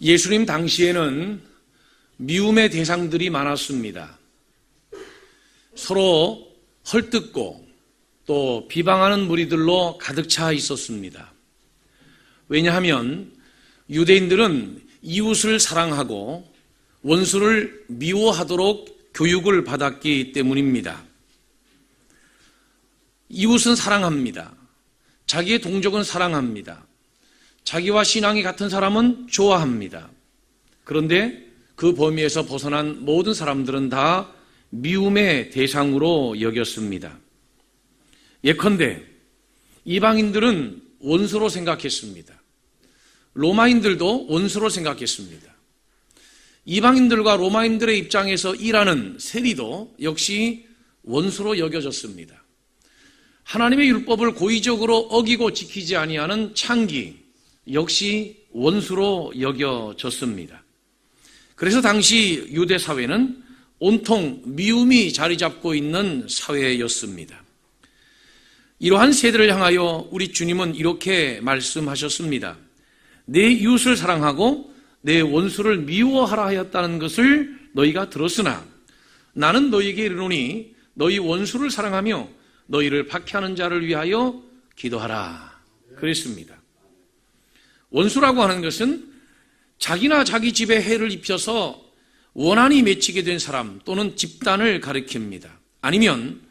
예수님 당시에는 미움의 대상들이 많았습니다. 서로 헐뜯고 또 비방하는 무리들로 가득 차 있었습니다. 왜냐하면 유대인들은 이웃을 사랑하고 원수를 미워하도록 교육을 받았기 때문입니다. 이웃은 사랑합니다. 자기의 동족은 사랑합니다. 자기와 신앙이 같은 사람은 좋아합니다. 그런데 그 범위에서 벗어난 모든 사람들은 다 미움의 대상으로 여겼습니다. 예컨대 이방인들은 원수로 생각했습니다. 로마인들도 원수로 생각했습니다. 이방인들과 로마인들의 입장에서 일하는 세리도 역시 원수로 여겨졌습니다. 하나님의 율법을 고의적으로 어기고 지키지 아니하는 창기 역시 원수로 여겨졌습니다. 그래서 당시 유대 사회는 온통 미움이 자리 잡고 있는 사회였습니다. 이러한 세대를 향하여 우리 주님은 이렇게 말씀하셨습니다. 내 이웃을 사랑하고 내 원수를 미워하라 하였다는 것을 너희가 들었으나 나는 너희에게 이르노니 너희 원수를 사랑하며 너희를 박해하는 자를 위하여 기도하라 그랬습니다. 원수라고 하는 것은 자기나 자기 집에 해를 입혀서 원한이 맺히게 된 사람 또는 집단을 가리킵니다. 아니면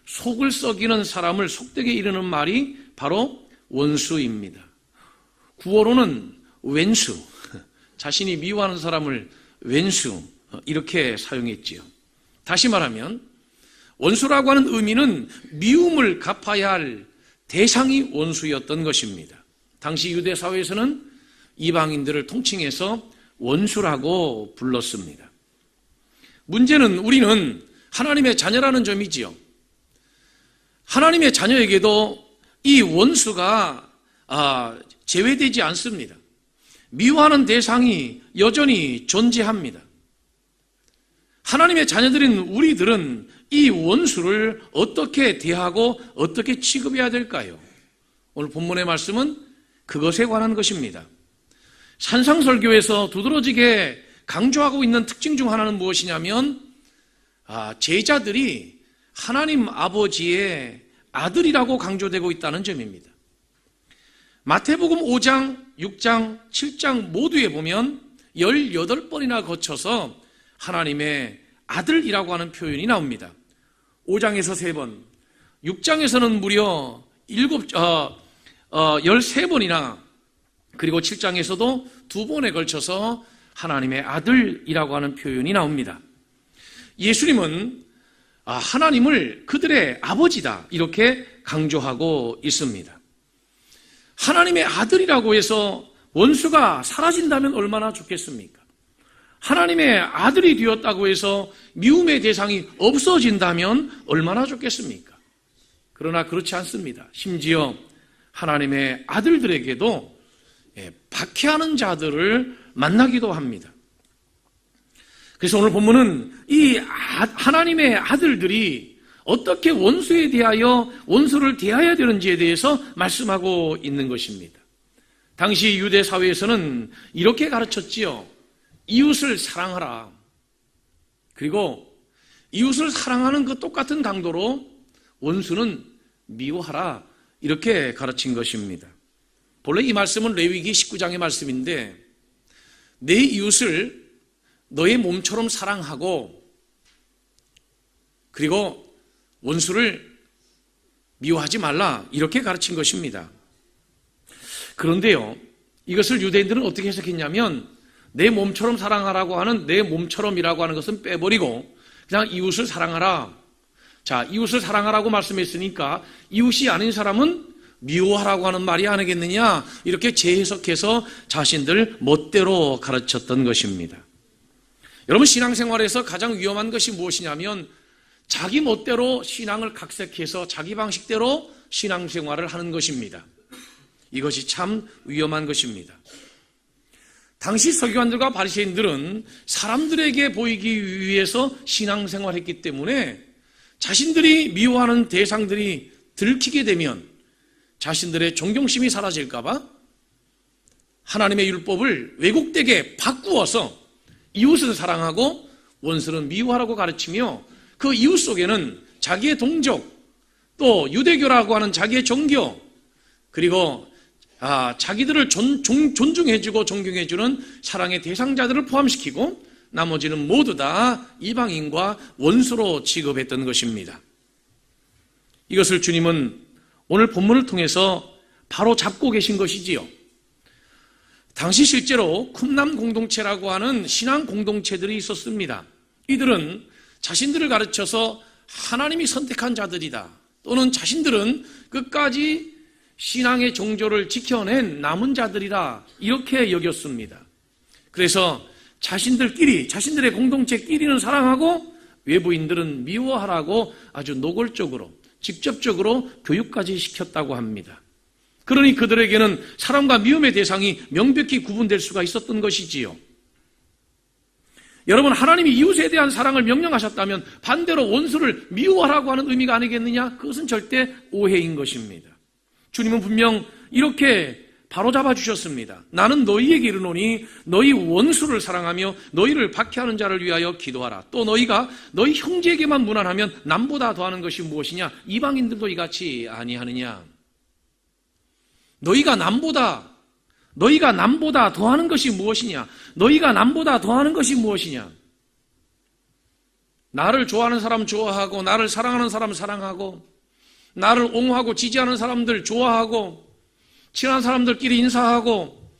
속을 썩이는 사람을 속되게 이르는 말이 바로 원수입니다. 구어로는 왼수, 자신이 미워하는 사람을 왼수 이렇게 사용했지요. 다시 말하면 원수라고 하는 의미는 미움을 갚아야 할 대상이 원수였던 것입니다. 당시 유대 사회에서는 이방인들을 통칭해서 원수라고 불렀습니다. 문제는 우리는 하나님의 자녀라는 점이지요. 하나님의 자녀에게도 이 원수가 제외되지 않습니다. 미워하는 대상이 여전히 존재합니다. 하나님의 자녀들인 우리들은 이 원수를 어떻게 대하고 어떻게 취급해야 될까요? 오늘 본문의 말씀은 그것에 관한 것입니다. 산상설교에서 두드러지게 강조하고 있는 특징 중 하나는 무엇이냐면 제자들이 하나님 아버지의 아들이라고 강조되고 있다는 점입니다. 마태복음 5장, 6장, 7장 모두에 보면 18번이나 거쳐서 하나님의 아들이라고 하는 표현이 나옵니다. 5장에서 3번, 6장에서는 무려 13번이나 그리고 7장에서도 2번에 걸쳐서 하나님의 아들이라고 하는 표현이 나옵니다. 예수님은 하나님을 그들의 아버지다 이렇게 강조하고 있습니다. 하나님의 아들이라고 해서 원수가 사라진다면 얼마나 좋겠습니까? 하나님의 아들이 되었다고 해서 미움의 대상이 없어진다면 얼마나 좋겠습니까? 그러나 그렇지 않습니다. 심지어 하나님의 아들들에게도 박해하는 자들을 만나기도 합니다. 그래서 오늘 본문은 이 하나님의 아들들이 어떻게 원수에 대하여 원수를 대해야 되는지에 대해서 말씀하고 있는 것입니다. 당시 유대 사회에서는 이렇게 가르쳤지요. 이웃을 사랑하라. 그리고 이웃을 사랑하는 그 똑같은 강도로 원수는 미워하라. 이렇게 가르친 것입니다. 본래 이 말씀은 레위기 19장의 말씀인데 내 이웃을 너의 몸처럼 사랑하고 그리고 원수를 미워하지 말라 이렇게 가르친 것입니다. 그런데요, 이것을 유대인들은 어떻게 해석했냐면 내 몸처럼 사랑하라고 하는 내 몸처럼이라고 하는 것은 빼버리고 그냥 이웃을 사랑하라. 자, 이웃을 사랑하라고 말씀했으니까 이웃이 아닌 사람은 미워하라고 하는 말이 아니겠느냐 이렇게 재해석해서 자신들 멋대로 가르쳤던 것입니다. 여러분, 신앙생활에서 가장 위험한 것이 무엇이냐면 자기 멋대로 신앙을 각색해서 자기 방식대로 신앙생활을 하는 것입니다. 이것이 참 위험한 것입니다. 당시 서기관들과 바리새인들은 사람들에게 보이기 위해서 신앙생활했기 때문에 자신들이 미워하는 대상들이 들키게 되면 자신들의 존경심이 사라질까 봐 하나님의 율법을 왜곡되게 바꾸어서 이웃을 사랑하고 원수는 미워하라고 가르치며 그 이웃 속에는 자기의 동족, 또 유대교라고 하는 자기의 종교, 그리고 자기들을 존중해주고 존경해주는 사랑의 대상자들을 포함시키고 나머지는 모두 다 이방인과 원수로 취급했던 것입니다. 이것을 주님은 오늘 본문을 통해서 바로 잡고 계신 것이지요. 당시 실제로 쿰람 공동체라고 하는 신앙 공동체들이 있었습니다. 이들은 자신들을 가르쳐서 하나님이 선택한 자들이다, 또는 자신들은 끝까지 신앙의 종조를 지켜낸 남은 자들이라 이렇게 여겼습니다. 그래서 자신들의 공동체끼리는 사랑하고 외부인들은 미워하라고 아주 노골적으로 직접적으로 교육까지 시켰다고 합니다. 그러니 그들에게는 사랑과 미움의 대상이 명백히 구분될 수가 있었던 것이지요. 여러분, 하나님이 이웃에 대한 사랑을 명령하셨다면 반대로 원수를 미워하라고 하는 의미가 아니겠느냐? 그것은 절대 오해인 것입니다. 주님은 분명 이렇게 바로잡아 주셨습니다. 나는 너희에게 이르노니 너희 원수를 사랑하며 너희를 박해하는 자를 위하여 기도하라. 또 너희가 너희 형제에게만 무난하면 남보다 더하는 것이 무엇이냐? 이방인들도 이같이 아니하느냐? 너희가 남보다 더하는 것이 무엇이냐? 너희가 남보다 더하는 것이 무엇이냐? 나를 좋아하는 사람 좋아하고, 나를 사랑하는 사람 사랑하고, 나를 옹호하고 지지하는 사람들 좋아하고, 친한 사람들끼리 인사하고,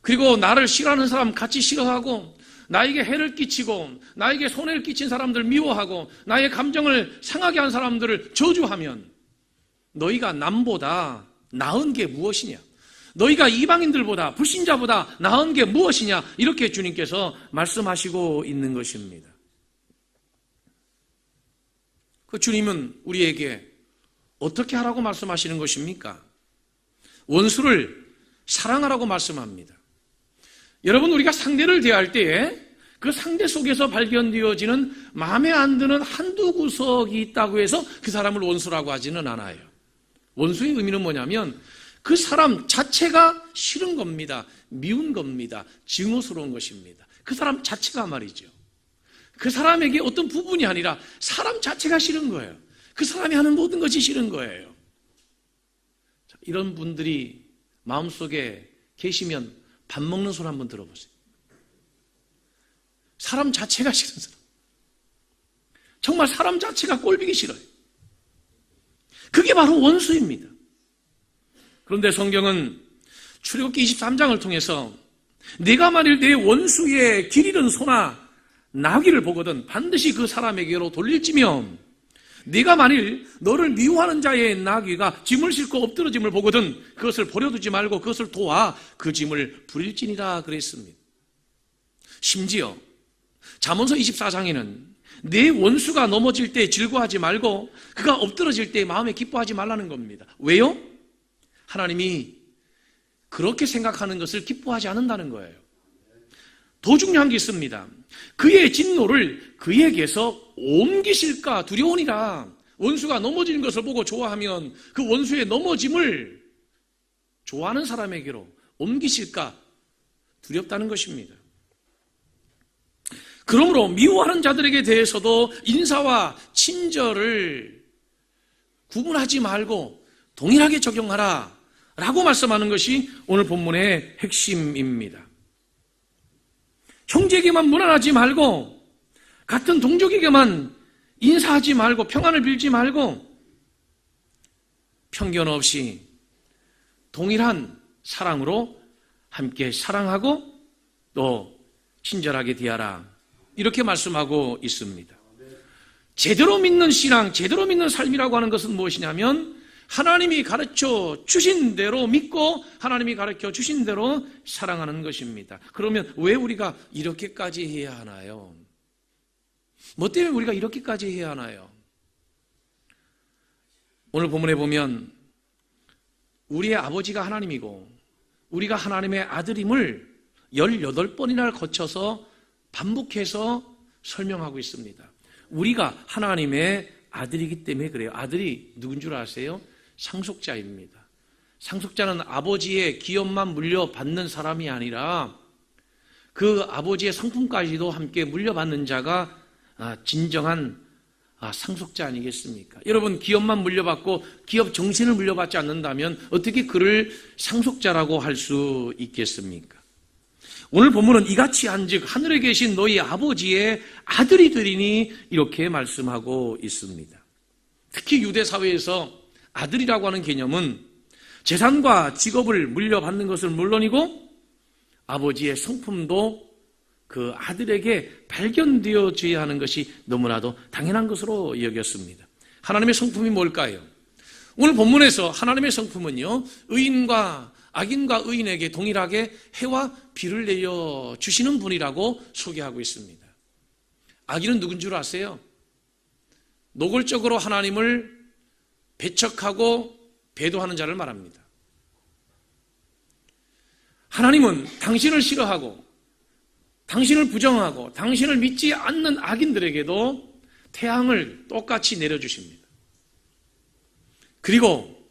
그리고 나를 싫어하는 사람 같이 싫어하고, 나에게 해를 끼치고 나에게 손해를 끼친 사람들 미워하고, 나의 감정을 상하게 한 사람들을 저주하면 너희가 남보다 나은 게 무엇이냐? 너희가 이방인들보다, 불신자보다 나은 게 무엇이냐? 이렇게 주님께서 말씀하시고 있는 것입니다. 그 주님은 우리에게 어떻게 하라고 말씀하시는 것입니까? 원수를 사랑하라고 말씀합니다. 여러분, 우리가 상대를 대할 때에 그 상대 속에서 발견되어지는 마음에 안 드는 한두 구석이 있다고 해서 그 사람을 원수라고 하지는 않아요. 원수의 의미는 뭐냐면 그 사람 자체가 싫은 겁니다. 미운 겁니다. 증오스러운 것입니다. 그 사람 자체가 말이죠. 그 사람에게 어떤 부분이 아니라 사람 자체가 싫은 거예요. 그 사람이 하는 모든 것이 싫은 거예요. 이런 분들이 마음속에 계시면 밥 먹는 소리 한번 들어보세요. 사람 자체가 싫은 사람. 정말 사람 자체가 꼴보기 싫어요. 그게 바로 원수입니다. 그런데 성경은 출애굽기 23장을 통해서 네가 만일 내 원수의 길 잃은 소나 나귀를 보거든 반드시 그 사람에게로 돌릴지면, 네가 만일 너를 미워하는 자의 나귀가 짐을 싣고 엎드러짐을 보거든 그것을 버려두지 말고 그것을 도와 그 짐을 부릴지니라 그랬습니다. 심지어 잠언서 24장에는 내 원수가 넘어질 때 즐거워하지 말고 그가 엎드러질 때 마음에 기뻐하지 말라는 겁니다. 왜요? 하나님이 그렇게 생각하는 것을 기뻐하지 않는다는 거예요. 더 중요한 게 있습니다. 그의 진노를 그에게서 옮기실까 두려우니라. 원수가 넘어지는 것을 보고 좋아하면 그 원수의 넘어짐을 좋아하는 사람에게로 옮기실까 두렵다는 것입니다. 그러므로 미워하는 자들에게 대해서도 인사와 친절을 구분하지 말고 동일하게 적용하라 라고 말씀하는 것이 오늘 본문의 핵심입니다. 형제에게만 무난하지 말고, 같은 동족에게만 인사하지 말고, 평안을 빌지 말고, 편견 없이 동일한 사랑으로 함께 사랑하고 또 친절하게 대하라, 이렇게 말씀하고 있습니다. 제대로 믿는 신앙, 제대로 믿는 삶이라고 하는 것은 무엇이냐면 하나님이 가르쳐 주신 대로 믿고 하나님이 가르쳐 주신 대로 사랑하는 것입니다. 그러면 왜 우리가 이렇게까지 해야 하나요? 뭐 때문에 우리가 이렇게까지 해야 하나요? 오늘 본문에 보면 우리의 아버지가 하나님이고 우리가 하나님의 아들임을 18번이나 거쳐서 반복해서 설명하고 있습니다. 우리가 하나님의 아들이기 때문에 그래요. 아들이 누군 줄 아세요? 상속자입니다. 상속자는 아버지의 기업만 물려받는 사람이 아니라 그 아버지의 성품까지도 함께 물려받는 자가 진정한 상속자 아니겠습니까? 여러분, 기업만 물려받고 기업 정신을 물려받지 않는다면 어떻게 그를 상속자라고 할 수 있겠습니까? 오늘 본문은 이같이 한즉 하늘에 계신 너희 아버지의 아들이 되리니 이렇게 말씀하고 있습니다. 특히 유대 사회에서 아들이라고 하는 개념은 재산과 직업을 물려받는 것은 물론이고 아버지의 성품도 그 아들에게 발견되어져야 하는 것이 너무나도 당연한 것으로 여겼습니다. 하나님의 성품이 뭘까요? 오늘 본문에서 하나님의 성품은요, 의인과 악인과 의인에게 동일하게 해와 비를 내려 주시는 분이라고 소개하고 있습니다. 악인은 누군 줄 아세요? 노골적으로 하나님을 배척하고 배도하는 자를 말합니다. 하나님은 당신을 싫어하고 당신을 부정하고 당신을 믿지 않는 악인들에게도 태양을 똑같이 내려주십니다. 그리고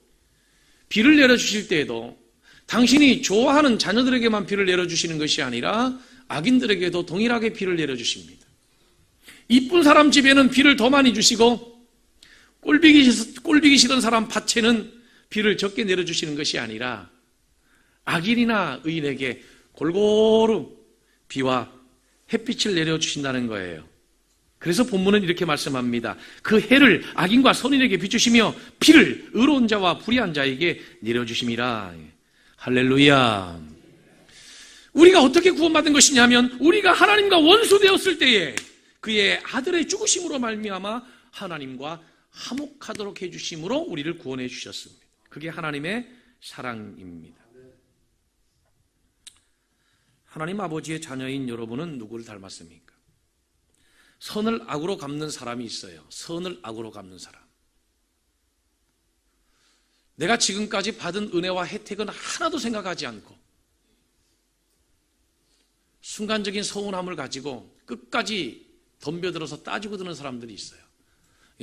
비를 내려주실 때에도 당신이 좋아하는 자녀들에게만 비를 내려주시는 것이 아니라 악인들에게도 동일하게 비를 내려주십니다. 이쁜 사람 집에는 비를 더 많이 주시고 꼴비기 싫은 사람 밭에는 비를 적게 내려주시는 것이 아니라 악인이나 의인에게 골고루 비와 햇빛을 내려주신다는 거예요. 그래서 본문은 이렇게 말씀합니다. 그 해를 악인과 선인에게 비추시며 비를 의로운 자와 불의한 자에게 내려주심이라. 할렐루야. 우리가 어떻게 구원받은 것이냐면 우리가 하나님과 원수되었을 때에 그의 아들의 죽으심으로 말미암아 하나님과 화목하도록 해주심으로 우리를 구원해 주셨습니다. 그게 하나님의 사랑입니다. 하나님 아버지의 자녀인 여러분은 누구를 닮았습니까? 선을 악으로 갚는 사람이 있어요. 선을 악으로 갚는 사람. 내가 지금까지 받은 은혜와 혜택은 하나도 생각하지 않고 순간적인 서운함을 가지고 끝까지 덤벼들어서 따지고 드는 사람들이 있어요.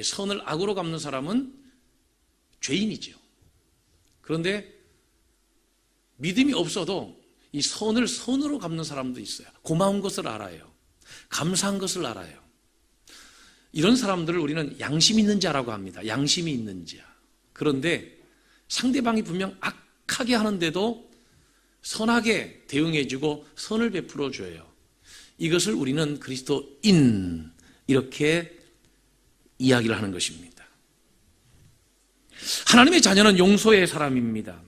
선을 악으로 갚는 사람은 죄인이죠. 그런데 믿음이 없어도 이 선을 선으로 갚는 사람도 있어요. 고마운 것을 알아요. 감사한 것을 알아요. 이런 사람들을 우리는 양심 있는 자라고 합니다. 양심이 있는 자. 그런데 상대방이 분명 악하게 하는데도 선하게 대응해주고 선을 베풀어줘요. 이것을 우리는 그리스도인 이렇게 이야기를 하는 것입니다. 하나님의 자녀는 용서의 사람입니다.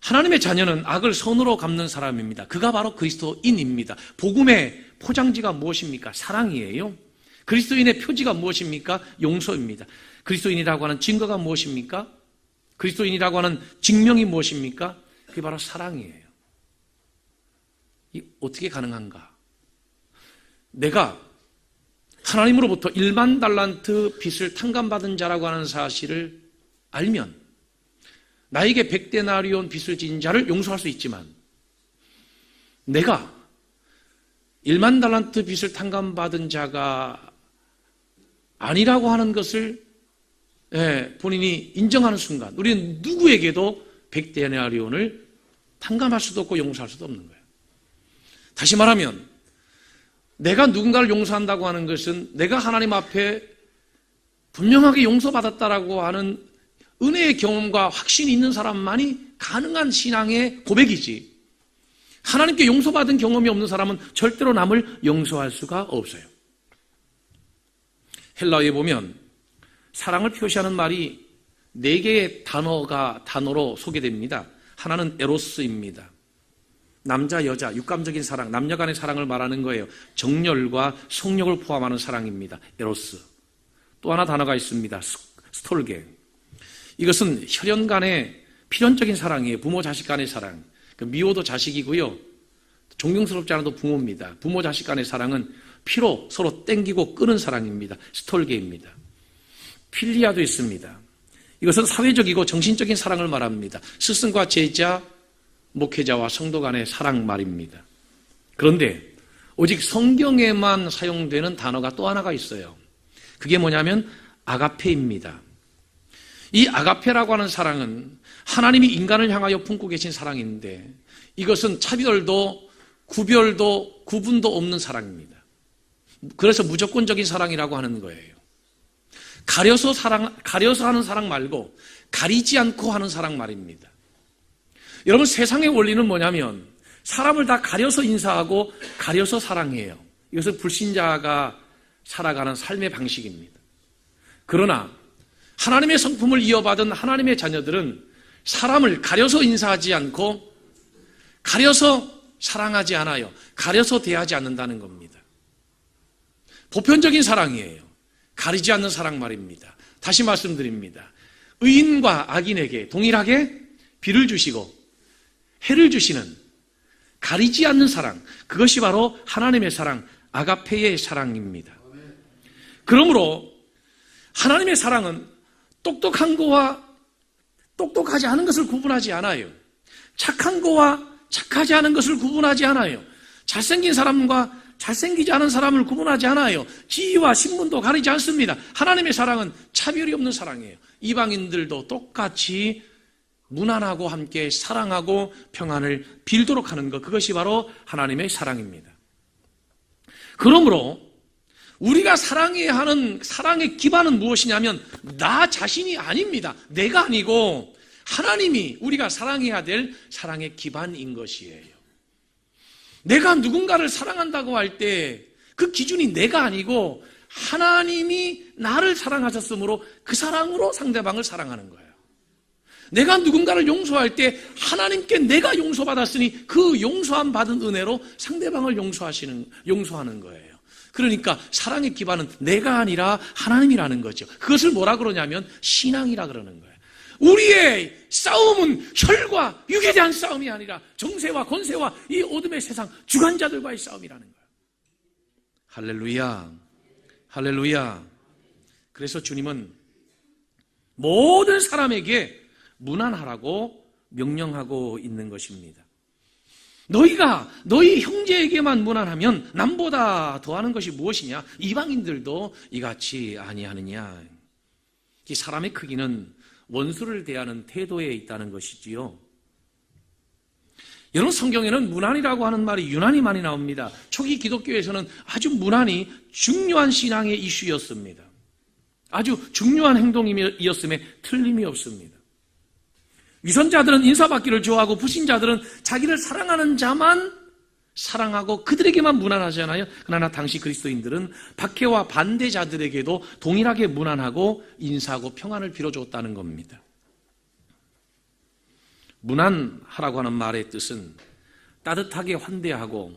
하나님의 자녀는 악을 선으로 갚는 사람입니다. 그가 바로 그리스도인입니다. 복음의 포장지가 무엇입니까? 사랑이에요. 그리스도인의 표지가 무엇입니까? 용서입니다. 그리스도인이라고 하는 증거가 무엇입니까? 그리스도인이라고 하는 증명이 무엇입니까? 그게 바로 사랑이에요. 이 어떻게 가능한가? 내가 하나님으로부터 1만 달란트 빚을 탕감받은 자라고 하는 사실을 알면 나에게 100데나리온 빚을 진 자를 용서할 수 있지만 내가 1만 달란트 빚을 탕감받은 자가 아니라고 하는 것을 본인이 인정하는 순간 우리는 누구에게도 100데나리온을 탕감할 수도 없고 용서할 수도 없는 거예요. 다시 말하면 내가 누군가를 용서한다고 하는 것은 내가 하나님 앞에 분명하게 용서받았다라고 하는 은혜의 경험과 확신이 있는 사람만이 가능한 신앙의 고백이지 하나님께 용서받은 경험이 없는 사람은 절대로 남을 용서할 수가 없어요. 헬라어에 보면 사랑을 표시하는 말이 4개의 단어로 소개됩니다. 하나는 에로스입니다. 남자, 여자, 육감적인 사랑, 남녀 간의 사랑을 말하는 거예요. 정열과 성욕을 포함하는 사랑입니다. 에로스. 또 하나 단어가 있습니다. 스톨게. 이것은 혈연 간의 필연적인 사랑이에요. 부모 자식 간의 사랑. 미워도 자식이고요. 존경스럽지 않아도 부모입니다. 부모 자식 간의 사랑은 피로 서로 땡기고 끄는 사랑입니다. 스톨게입니다. 필리아도 있습니다. 이것은 사회적이고 정신적인 사랑을 말합니다. 스승과 제자, 목회자와 성도 간의 사랑 말입니다. 그런데 오직 성경에만 사용되는 단어가 또 하나가 있어요. 그게 뭐냐면 아가페입니다. 이 아가페라고 하는 사랑은 하나님이 인간을 향하여 품고 계신 사랑인데 이것은 차별도 구별도 구분도 없는 사랑입니다. 그래서 무조건적인 사랑이라고 하는 거예요. 가려서 하는 사랑 말고 가리지 않고 하는 사랑 말입니다. 여러분, 세상의 원리는 뭐냐면 사람을 다 가려서 인사하고 가려서 사랑해요. 이것은 불신자가 살아가는 삶의 방식입니다. 그러나 하나님의 성품을 이어받은 하나님의 자녀들은 사람을 가려서 인사하지 않고 가려서 사랑하지 않아요. 가려서 대하지 않는다는 겁니다. 보편적인 사랑이에요. 가리지 않는 사랑 말입니다. 다시 말씀드립니다. 의인과 악인에게 동일하게 비를 주시고 해를 주시는 가리지 않는 사랑, 그것이 바로 하나님의 사랑, 아가페의 사랑입니다. 그러므로 하나님의 사랑은 똑똑한 거와 똑똑하지 않은 것을 구분하지 않아요. 착한 거와 착하지 않은 것을 구분하지 않아요. 잘생긴 사람과 잘생기지 않은 사람을 구분하지 않아요. 지위와 신분도 가리지 않습니다. 하나님의 사랑은 차별이 없는 사랑이에요. 이방인들도 똑같이 무난하고 함께 사랑하고 평안을 빌도록 하는 것, 그것이 바로 하나님의 사랑입니다. 그러므로 우리가 사랑해야 하는 사랑의 기반은 무엇이냐면 나 자신이 아닙니다. 내가 아니고 하나님이 우리가 사랑해야 될 사랑의 기반인 것이에요. 내가 누군가를 사랑한다고 할 때 그 기준이 내가 아니고 하나님이 나를 사랑하셨으므로 그 사랑으로 상대방을 사랑하는 거예요. 내가 누군가를 용서할 때 하나님께 내가 용서받았으니 그 용서함 받은 은혜로 상대방을 용서하는 거예요. 그러니까 사랑의 기반은 내가 아니라 하나님이라는 거죠. 그것을 뭐라 그러냐면 신앙이라 그러는 거예요. 우리의 싸움은 혈과 육에 대한 싸움이 아니라 정세와 권세와 이 어둠의 세상 주관자들과의 싸움이라는 거예요. 할렐루야, 할렐루야. 그래서 주님은 모든 사람에게 무난하라고 명령하고 있는 것입니다. 너희가 너희 형제에게만 무난하면 남보다 더하는 것이 무엇이냐? 이방인들도 이같이 아니하느냐? 이 사람의 크기는 원수를 대하는 태도에 있다는 것이지요. 여러분, 성경에는 무난이라고 하는 말이 유난히 많이 나옵니다. 초기 기독교에서는 아주 무난이 중요한 신앙의 이슈였습니다. 아주 중요한 행동이었음에 틀림이 없습니다. 위선자들은 인사받기를 좋아하고 불신자들은 자기를 사랑하는 자만 사랑하고 그들에게만 무난하잖아요. 그러나 당시 그리스도인들은 박해와 반대자들에게도 동일하게 무난하고 인사하고 평안을 빌어줬다는 겁니다. 무난하라고 하는 말의 뜻은 따뜻하게 환대하고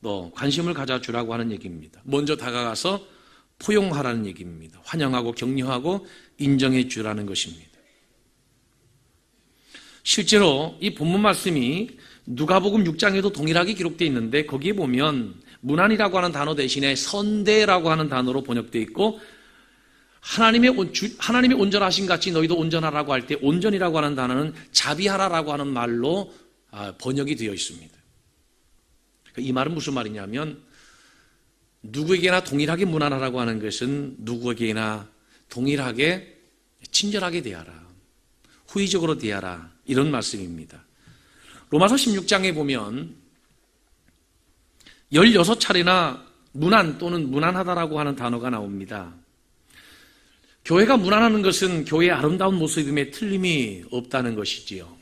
또 관심을 가져주라고 하는 얘기입니다. 먼저 다가가서 포용하라는 얘기입니다. 환영하고 격려하고 인정해 주라는 것입니다. 실제로 이 본문 말씀이 누가복음 6장에도 동일하게 기록되어 있는데 거기에 보면 무난이라고 하는 단어 대신에 선대라고 하는 단어로 번역되어 있고 하나님의 온전하신 같이 너희도 온전하라고 할 때 온전이라고 하는 단어는 자비하라라고 하는 말로 번역이 되어 있습니다. 이 말은 무슨 말이냐면 누구에게나 동일하게 무난하라고 하는 것은 누구에게나 동일하게 친절하게 대하라, 호의적으로 대하라, 이런 말씀입니다. 로마서 16장에 보면 16차례나 무난 또는 무난하다라고 하는 단어가 나옵니다. 교회가 무난하는 것은 교회의 아름다운 모습임에 틀림이 없다는 것이지요.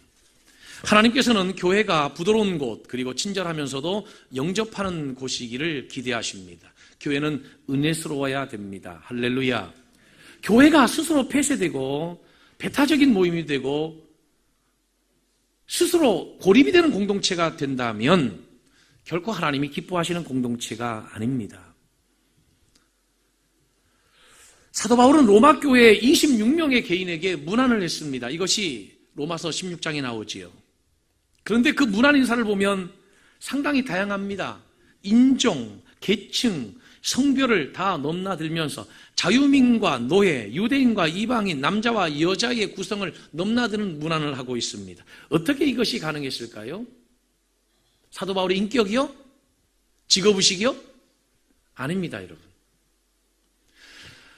하나님께서는 교회가 부드러운 곳 그리고 친절하면서도 영접하는 곳이기를 기대하십니다. 교회는 은혜스러워야 됩니다. 할렐루야. 교회가 스스로 폐쇄되고 배타적인 모임이 되고 스스로 고립이 되는 공동체가 된다면 결코 하나님이 기뻐하시는 공동체가 아닙니다. 사도 바울은 로마 교회 26명의 개인에게 문안을 했습니다. 이것이 로마서 16장에 나오지요. 그런데 그 문안 인사를 보면 상당히 다양합니다. 인종, 계층, 성별을 다 넘나들면서 자유민과 노예, 유대인과 이방인, 남자와 여자의 구성을 넘나드는 문안을 하고 있습니다. 어떻게 이것이 가능했을까요? 사도 바울의 인격이요? 직업의식이요? 아닙니다, 여러분.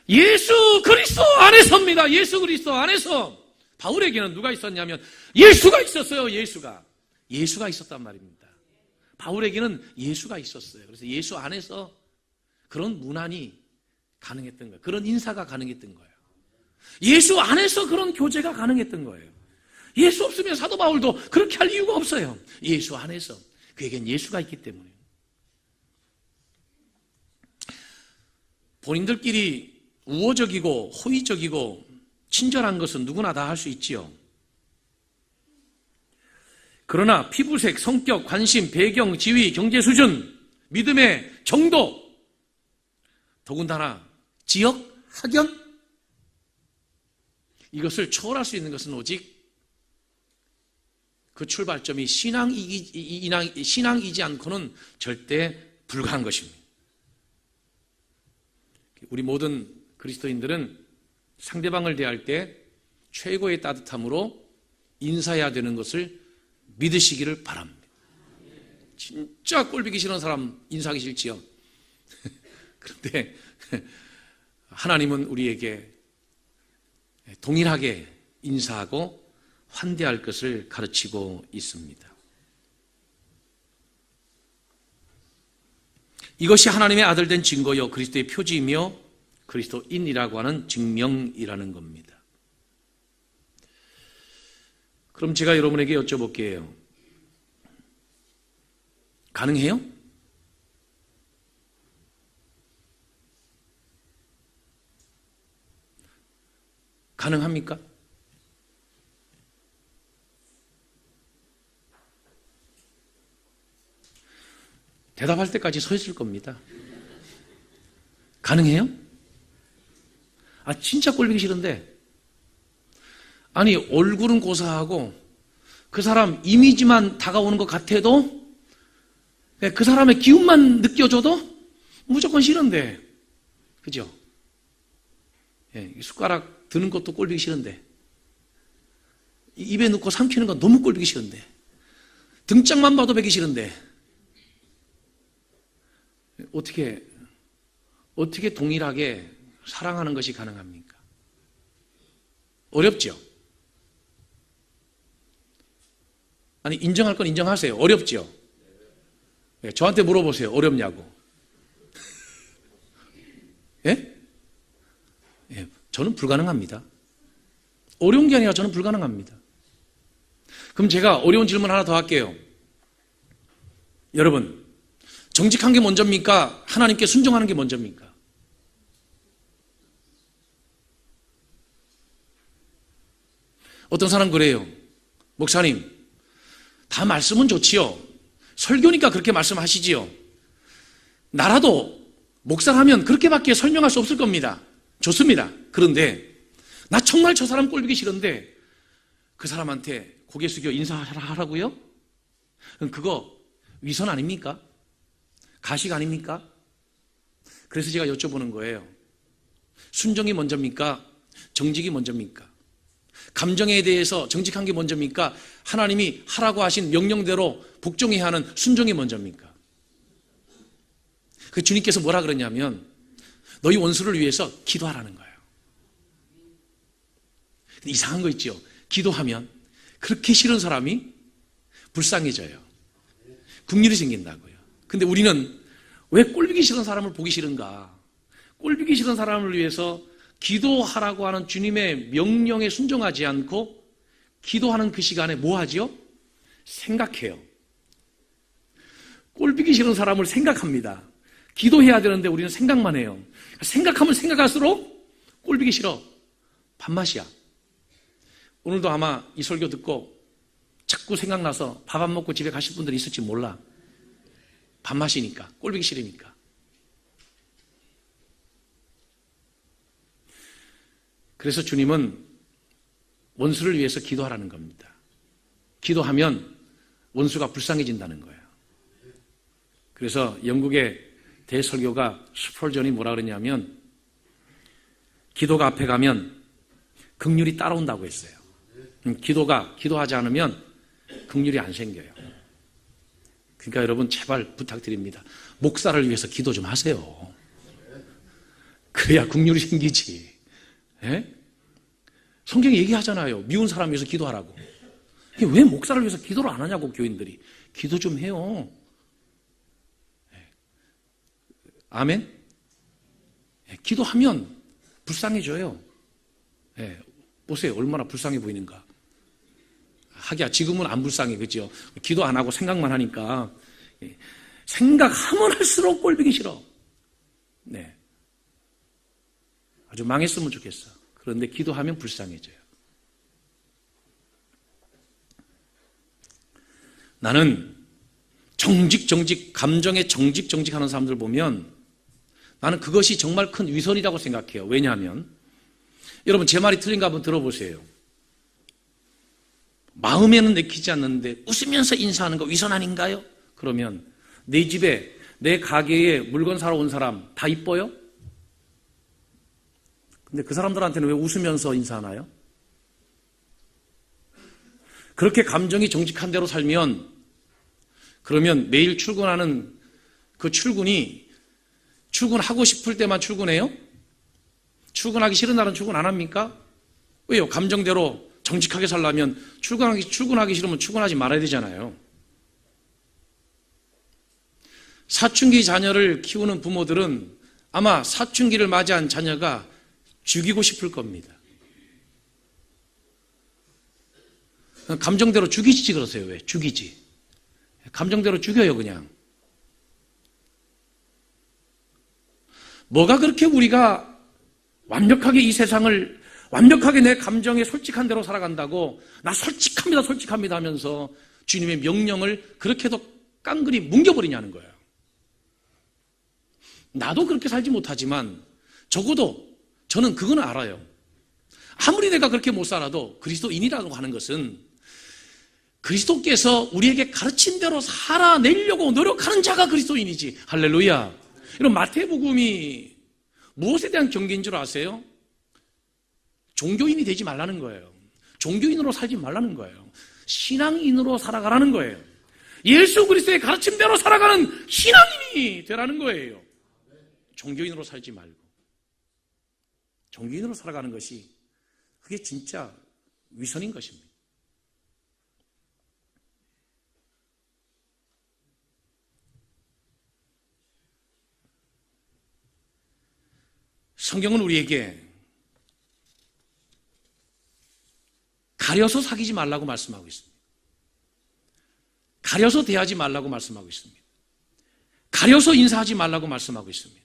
예수 그리스도 안에서입니다. 예수 그리스도 안에서 바울에게는 누가 있었냐면 예수가 있었어요. 예수가 있었단 말입니다. 바울에게는 예수가 있었어요. 그래서 예수 안에서 그런 문안이 가능했던 거예요. 그런 인사가 가능했던 거예요. 예수 안에서 그런 교제가 가능했던 거예요. 예수 없으면 사도 바울도 그렇게 할 이유가 없어요. 예수 안에서. 그에겐 예수가 있기 때문에. 본인들끼리 우호적이고 호의적이고 친절한 것은 누구나 다 할 수 있지요. 그러나 피부색, 성격, 관심, 배경, 지위, 경제 수준, 믿음의 정도, 더군다나 지역, 학연, 이것을 초월할 수 있는 것은 오직 그 출발점이 신앙이지 않고는 절대 불가한 것입니다. 우리 모든 그리스도인들은 상대방을 대할 때 최고의 따뜻함으로 인사해야 되는 것을 믿으시기를 바랍니다. 진짜 꼴보기 싫은 사람 인사하기 싫지요. 그런데 하나님은 우리에게 동일하게 인사하고 환대할 것을 가르치고 있습니다. 이것이 하나님의 아들 된 증거요 그리스도의 표지이며 그리스도인이라고 하는 증명이라는 겁니다. 그럼 제가 여러분에게 여쭤볼게요. 가능해요? 가능합니까? 대답할 때까지 서 있을 겁니다. 가능해요? 진짜 꼴보기 싫은데. 아니, 얼굴은 고사하고 그 사람 이미지만 다가오는 것 같아도 그 사람의 기운만 느껴져도 무조건 싫은데. 그죠? 숟가락 드는 것도 꼴보기 싫은데. 입에 넣고 삼키는 건 너무 꼴보기 싫은데. 등짝만 봐도 보기 싫은데. 어떻게 동일하게 사랑하는 것이 가능합니까? 어렵죠? 아니, 인정할 건 인정하세요. 어렵죠? 저한테 물어보세요. 어렵냐고. 예? 저는 불가능합니다. 어려운 게 아니라 저는 불가능합니다. 그럼 제가 어려운 질문 하나 더 할게요. 여러분, 정직한 게 먼저입니까? 하나님께 순종하는 게 먼저입니까? 어떤 사람 그래요. 목사님, 다 말씀은 좋지요. 설교니까 그렇게 말씀하시지요. 나라도 목사라면 그렇게밖에 설명할 수 없을 겁니다. 좋습니다. 그런데 나 정말 저 사람 꼴보기 싫은데 그 사람한테 고개 숙여 인사하라고요? 그거 위선 아닙니까? 가식 아닙니까? 그래서 제가 여쭤보는 거예요. 순종이 먼저입니까? 정직이 먼저입니까? 감정에 대해서 정직한 게 먼저입니까? 하나님이 하라고 하신 명령대로 복종해야 하는 순종이 먼저입니까? 그 주님께서 뭐라 그러냐면 너희 원수를 위해서 기도하라는 거예요. 근데 이상한 거 있죠? 기도하면 그렇게 싫은 사람이 불쌍해져요. 긍휼이 생긴다고요. 근데 우리는 왜 꼴보기 싫은 사람을 보기 싫은가? 꼴보기 싫은 사람을 위해서 기도하라고 하는 주님의 명령에 순종하지 않고 기도하는 그 시간에 뭐 하지요? 생각해요. 꼴보기 싫은 사람을 생각합니다. 기도해야 되는데 우리는 생각만 해요. 생각하면 생각할수록 꼴보기 싫어. 밥맛이야. 오늘도 아마 이 설교 듣고 자꾸 생각나서 밥 안 먹고 집에 가실 분들이 있을지 몰라. 밥맛이니까, 꼴보기 싫으니까. 그래서 주님은 원수를 위해서 기도하라는 겁니다. 기도하면 원수가 불쌍해진다는 거예요. 그래서 영국의 대설교가 스펄전이 뭐라 그러냐면 기도가 앞에 가면 긍휼이 따라온다고 했어요. 기도하지 않으면 긍휼이 안 생겨요. 그러니까 여러분 제발 부탁드립니다. 목사를 위해서 기도 좀 하세요. 그래야 긍휼이 생기지. 예? 성경이 얘기하잖아요. 미운 사람 위해서 기도하라고. 왜 목사를 위해서 기도를 안 하냐고, 교인들이. 기도 좀 해요. 아멘? 기도하면 불쌍해져요. 보세요. 얼마나 불쌍해 보이는가. 하기야 지금은 안 불쌍해, 그죠? 기도 안 하고 생각만 하니까. 생각하면 할수록 꼴보기 싫어. 네. 아주 망했으면 좋겠어. 그런데 기도하면 불쌍해져요. 나는 정직, 감정에 정직 하는 사람들 보면 나는 그것이 정말 큰 위선이라고 생각해요. 왜냐하면 여러분 제 말이 틀린가 한번 들어보세요. 마음에는 내키지 않는데 웃으면서 인사하는 거 위선 아닌가요? 그러면 내 집에 내 가게에 물건 사러 온 사람 다 이뻐요? 근데 그 사람들한테는 왜 웃으면서 인사하나요? 그렇게 감정이 정직한 대로 살면 그러면 매일 출근하는 그 출근이 출근하고 싶을 때만 출근해요? 출근하기 싫은 날은 출근 안 합니까? 왜요? 감정대로 정직하게 살려면 출근하기 싫으면 출근하지 말아야 되잖아요. 사춘기 자녀를 키우는 부모들은 아마 사춘기를 맞이한 자녀가 죽이고 싶을 겁니다. 감정대로 죽이지 그러세요. 왜? 죽이지. 감정대로 죽여요, 그냥. 뭐가 그렇게 우리가 완벽하게 이 세상을 완벽하게 내 감정에 솔직한 대로 살아간다고 나 솔직합니다 하면서 주님의 명령을 그렇게도 깡그리 뭉겨버리냐는 거예요. 나도 그렇게 살지 못하지만 적어도 저는 그건 알아요. 아무리 내가 그렇게 못 살아도 그리스도인이라고 하는 것은 그리스도께서 우리에게 가르친 대로 살아내려고 노력하는 자가 그리스도인이지. 할렐루야. 이런 마태복음이 무엇에 대한 경계인 줄 아세요? 종교인이 되지 말라는 거예요. 종교인으로 살지 말라는 거예요. 신앙인으로 살아가라는 거예요. 예수 그리스도의 가르침대로 살아가는 신앙인이 되라는 거예요. 종교인으로 살지 말고. 종교인으로 살아가는 것이 그게 진짜 위선인 것입니다. 성경은 우리에게 가려서 사귀지 말라고 말씀하고 있습니다. 가려서 대하지 말라고 말씀하고 있습니다. 가려서 인사하지 말라고 말씀하고 있습니다.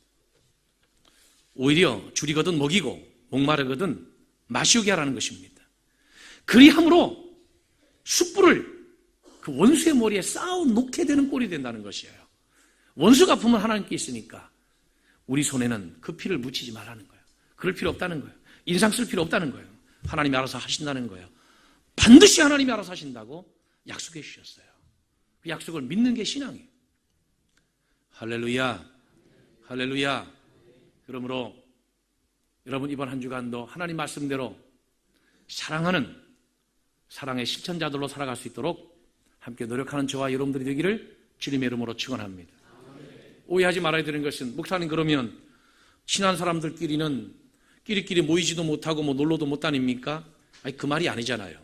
오히려 줄이거든 먹이고 목마르거든 마시우게 하라는 것입니다. 그리함으로 숯불을 그 원수의 머리에 쌓아 놓게 되는 꼴이 된다는 것이에요. 원수가 아프면 하나님께 있으니까 우리 손에는 그 피를 묻히지 말라는 거예요. 그럴 필요 없다는 거예요. 인상 쓸 필요 없다는 거예요. 하나님이 알아서 하신다는 거예요. 반드시 하나님이 알아서 하신다고 약속해 주셨어요. 그 약속을 믿는 게 신앙이에요. 할렐루야. 할렐루야. 그러므로 여러분 이번 한 주간도 하나님 말씀대로 사랑하는 사랑의 실천자들로 살아갈 수 있도록 함께 노력하는 저와 여러분들이 되기를 주님의 이름으로 축원합니다. 오해하지 말아야 되는 것은 목사님 그러면 친한 사람들끼리는 끼리끼리 모이지도 못하고 뭐 놀러도 못 다닙니까? 아니 그 말이 아니잖아요.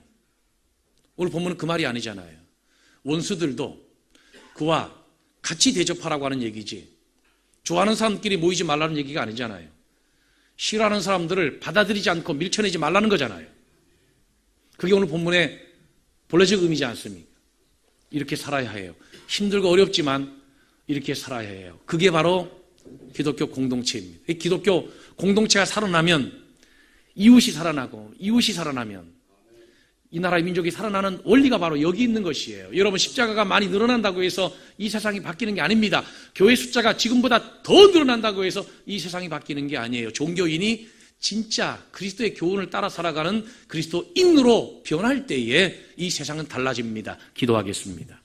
오늘 본문은 그 말이 아니잖아요. 원수들도 그와 같이 대접하라고 하는 얘기지 좋아하는 사람끼리 모이지 말라는 얘기가 아니잖아요. 싫어하는 사람들을 받아들이지 않고 밀쳐내지 말라는 거잖아요. 그게 오늘 본문의 본래적 의미지 않습니까? 이렇게 살아야 해요. 힘들고 어렵지만 이렇게 살아야 해요. 그게 바로 기독교 공동체입니다. 기독교 공동체가 살아나면 이웃이 살아나고 이웃이 살아나면 이 나라의 민족이 살아나는 원리가 바로 여기 있는 것이에요. 여러분 십자가가 많이 늘어난다고 해서 이 세상이 바뀌는 게 아닙니다. 교회 숫자가 지금보다 더 늘어난다고 해서 이 세상이 바뀌는 게 아니에요. 종교인이 진짜 그리스도의 교훈을 따라 살아가는 그리스도인으로 변할 때에 이 세상은 달라집니다. 기도하겠습니다.